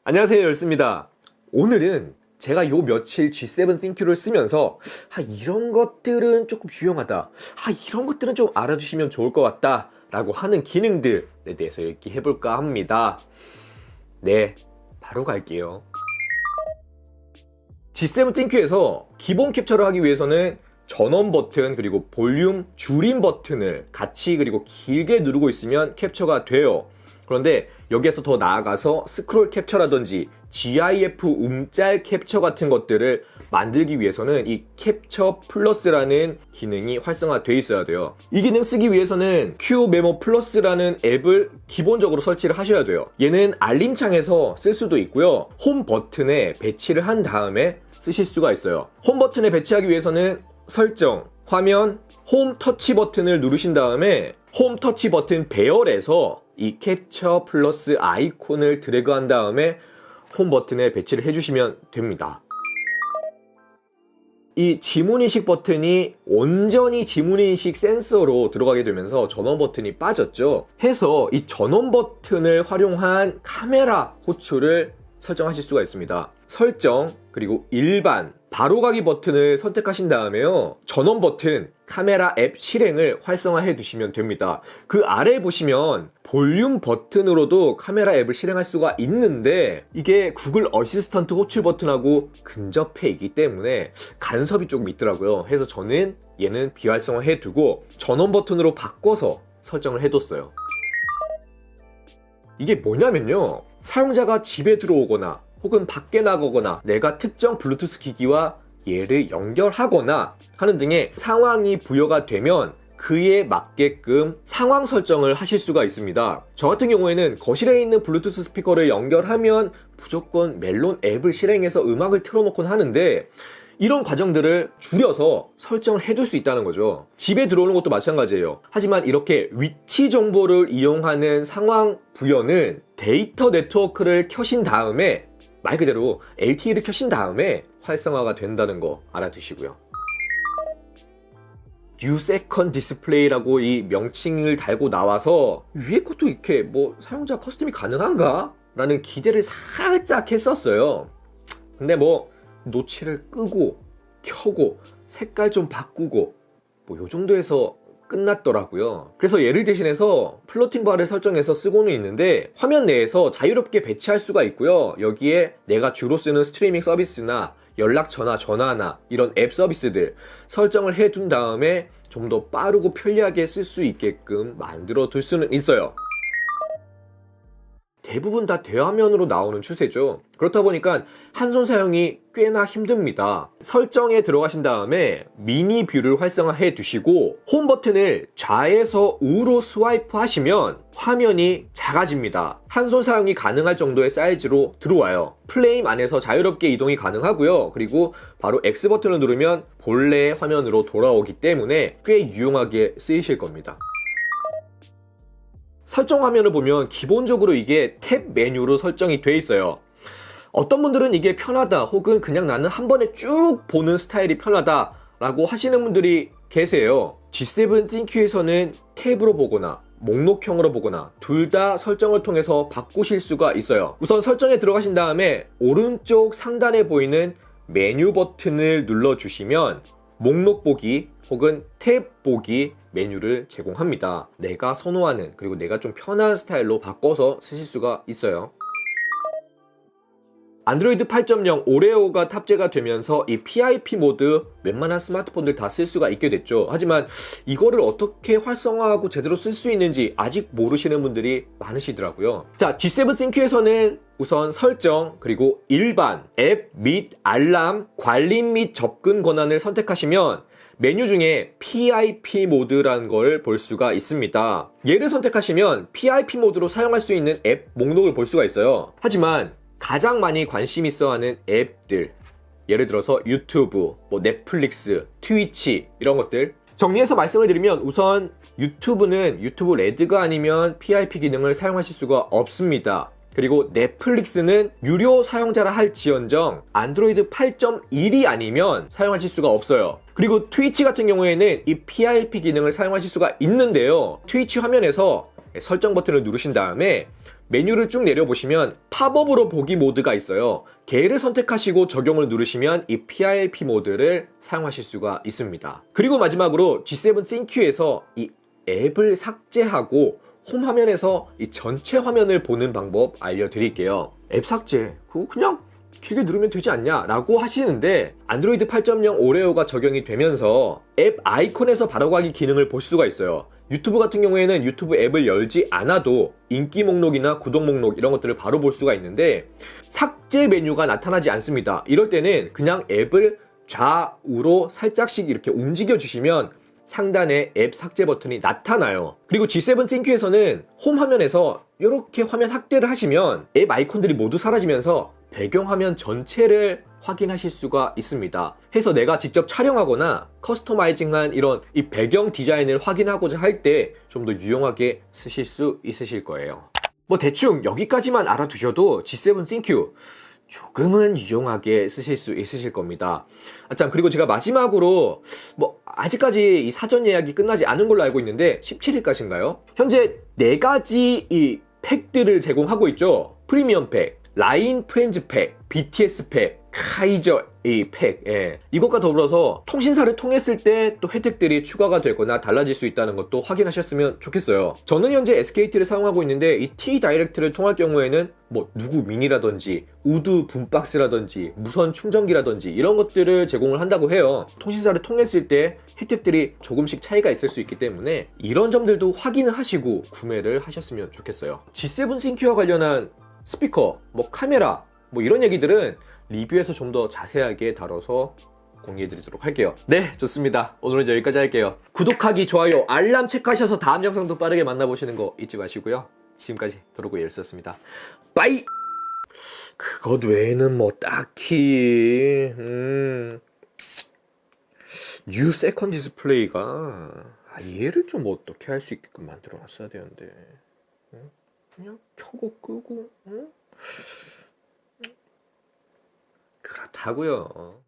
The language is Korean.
안녕하세요, 열스입니다. 오늘은 제가 요 며칠 G7 ThinQ를 쓰면서 이런 것들은 조금 유용하다, 이런 것들은 좀 알아두시면 좋을 것 같다 라고 하는 기능들에 대해서 얘기해볼까 합니다. 네, 바로 갈게요. G7 ThinQ에서 기본 캡처를 하기 위해서는 전원 버튼 그리고 볼륨 줄임 버튼을 같이 그리고 길게 누르고 있으면 캡처가 돼요. 그런데 여기에서 더 나아가서 스크롤 캡처라든지 GIF 움짤 캡처 같은 것들을 만들기 위해서는 이 캡처 플러스라는 기능이 활성화되어 있어야 돼요. 이 기능 쓰기 위해서는 Q 메모 플러스라는 앱을 기본적으로 설치를 하셔야 돼요. 얘는 알림창에서 쓸 수도 있고요, 홈 버튼에 배치를 한 다음에 쓰실 수가 있어요. 홈 버튼에 배치하기 위해서는 설정, 화면, 홈 터치 버튼을 누르신 다음에 홈 터치 버튼 배열에서 이 캡처 플러스 아이콘을 드래그한 다음에 홈 버튼에 배치를 해주시면 됩니다. 이 지문인식 버튼이 온전히 지문인식 센서로 들어가게 되면서 전원 버튼이 빠졌죠. 해서 이 전원 버튼을 활용한 카메라 호출을 설정하실 수가 있습니다. 설정, 그리고 일반, 바로가기 버튼을 선택하신 다음에요, 전원 버튼, 카메라 앱 실행을 활성화해 두시면 됩니다. 그 아래에 보시면 볼륨 버튼으로도 카메라 앱을 실행할 수가 있는데 이게 구글 어시스턴트 호출 버튼하고 근접해 있기 때문에 간섭이 조금 있더라고요. 그래서 저는 얘는 비활성화해 두고 전원 버튼으로 바꿔서 설정을 해뒀어요. 이게 뭐냐면요, 사용자가 집에 들어오거나 혹은 밖에 나가거나 내가 특정 블루투스 기기와 얘를 연결하거나 하는 등의 상황이 부여가 되면 그에 맞게끔 상황 설정을 하실 수가 있습니다. 저 같은 경우에는 거실에 있는 블루투스 스피커를 연결하면 무조건 멜론 앱을 실행해서 음악을 틀어놓곤 하는데 이런 과정들을 줄여서 설정을 해둘 수 있다는 거죠. 집에 들어오는 것도 마찬가지예요. 하지만 이렇게 위치 정보를 이용하는 상황 부여는 데이터 네트워크를 켜신 다음에, 말 그대로 LTE를 켜신 다음에 활성화가 된다는 거 알아두시고요. New Second Display라고 이 명칭을 달고 나와서 위에 것도 이렇게 사용자 커스텀이 가능한가? 라는 기대를 살짝 했었어요. 근데 노치를 끄고 켜고 색깔 좀 바꾸고 요 정도에서 끝났더라고요. 그래서 얘를 대신해서 플로팅 바를 설정해서 쓰고는 있는데 화면 내에서 자유롭게 배치할 수가 있고요. 여기에 내가 주로 쓰는 스트리밍 서비스나 연락처나 전화나 이런 앱 서비스들 설정을 해둔 다음에 좀 더 빠르고 편리하게 쓸 수 있게끔 만들어 둘 수는 있어요. 대부분 다 대화면으로 나오는 추세죠. 그렇다 보니까 한손 사용이 꽤나 힘듭니다. 설정에 들어가신 다음에 미니 뷰를 활성화해 두시고 홈 버튼을 좌에서 우로 스와이프 하시면 화면이 작아집니다. 한손 사용이 가능할 정도의 사이즈로 들어와요. 플레임 안에서 자유롭게 이동이 가능하고요. 그리고 바로 X 버튼을 누르면 본래의 화면으로 돌아오기 때문에 꽤 유용하게 쓰이실 겁니다. 설정 화면을 보면 기본적으로 이게 탭 메뉴로 설정이 돼 있어요. 어떤 분들은 이게 편하다, 혹은 그냥 나는 한 번에 쭉 보는 스타일이 편하다 라고 하시는 분들이 계세요. G7 ThinQ에서는 탭으로 보거나 목록형으로 보거나 둘 다 설정을 통해서 바꾸실 수가 있어요. 우선 설정에 들어가신 다음에 오른쪽 상단에 보이는 메뉴 버튼을 눌러주시면 목록 보기 혹은 탭 보기 메뉴를 제공합니다. 내가 선호하는, 그리고 내가 좀 편한 스타일로 바꿔서 쓰실 수가 있어요. 안드로이드 8.0 오레오가 탑재가 되면서 이 PIP 모드 웬만한 스마트폰들 다 쓸 수가 있게 됐죠. 하지만 이거를 어떻게 활성화하고 제대로 쓸 수 있는지 아직 모르시는 분들이 많으시더라고요. 자, G7 ThinQ에서는 우선 설정, 그리고 일반, 앱 및 알람, 관리 및 접근 권한을 선택하시면 메뉴 중에 PIP 모드라는 걸 볼 수가 있습니다. 얘를 선택하시면 PIP 모드로 사용할 수 있는 앱 목록을 볼 수가 있어요. 하지만 가장 많이 관심 있어 하는 앱들, 예를 들어서 유튜브, 넷플릭스, 트위치 이런 것들 정리해서 말씀을 드리면, 우선 유튜브는 유튜브 레드가 아니면 PIP 기능을 사용하실 수가 없습니다. 그리고 넷플릭스는 유료 사용자라 할지언정 안드로이드 8.1이 아니면 사용하실 수가 없어요. 그리고 트위치 같은 경우에는 이 PIP 기능을 사용하실 수가 있는데요, 트위치 화면에서 설정 버튼을 누르신 다음에 메뉴를 쭉 내려보시면 팝업으로 보기 모드가 있어요. 걔를 선택하시고 적용을 누르시면 이 PIP 모드를 사용하실 수가 있습니다. 그리고 마지막으로 G7 ThinQ에서 이 앱을 삭제하고 홈 화면에서 이 전체 화면을 보는 방법 알려드릴게요. 앱 삭제, 그거 그냥 길게 누르면 되지 않냐 라고 하시는데 안드로이드 8.0 오레오가 적용이 되면서 앱 아이콘에서 바로 가기 기능을 볼 수가 있어요. 유튜브 같은 경우에는 유튜브 앱을 열지 않아도 인기 목록이나 구독 목록 이런 것들을 바로 볼 수가 있는데 삭제 메뉴가 나타나지 않습니다. 이럴 때는 그냥 앱을 좌우로 살짝씩 이렇게 움직여 주시면 상단에 앱 삭제 버튼이 나타나요. 그리고 G7 ThinQ에서는 홈 화면에서 이렇게 화면 확대를 하시면 앱 아이콘들이 모두 사라지면서 배경화면 전체를 확인하실 수가 있습니다. 해서 내가 직접 촬영하거나 커스터마이징한 이런 이 배경 디자인을 확인하고자 할 때 좀 더 유용하게 쓰실 수 있으실 거예요. 뭐 대충 여기까지만 알아두셔도 G7 ThinQ 조금은 유용하게 쓰실 수 있으실 겁니다. 참, 그리고 제가 마지막으로 뭐 아직까지 이 사전 예약이 끝나지 않은 걸로 알고 있는데 17일까지인가요? 현재 4가지 이 팩들을 제공하고 있죠. 프리미엄 팩, 라인 프렌즈 팩, BTS 팩, 카이저 이 팩, 이것과 더불어서 통신사를 통했을 때 또 혜택들이 추가가 되거나 달라질 수 있다는 것도 확인하셨으면 좋겠어요. 저는 현재 SKT를 사용하고 있는데 이 T 다이렉트를 통할 경우에는 뭐 누구 미니라든지 우드 붐박스라든지 무선 충전기라든지 이런 것들을 제공을 한다고 해요. 통신사를 통했을 때 혜택들이 조금씩 차이가 있을 수 있기 때문에 이런 점들도 확인을 하시고 구매를 하셨으면 좋겠어요. G7 ThinQ와 관련한 스피커, 뭐 카메라, 뭐 이런 얘기들은 리뷰에서 좀 더 자세하게 다뤄서 공유해드리도록 할게요. 네, 좋습니다. 오늘은 여기까지 할게요. 구독하기, 좋아요, 알람 체크하셔서 다음 영상도 빠르게 만나보시는 거 잊지 마시고요. 지금까지 도로구 예일스였습니다. 빠이! 그것 외에는 뭐 딱히 뉴 세컨 디스플레이가 얘를 좀 어떻게 할 수 있게끔 만들어 놨어야 되는데 그냥 켜고 끄고 그렇다고요.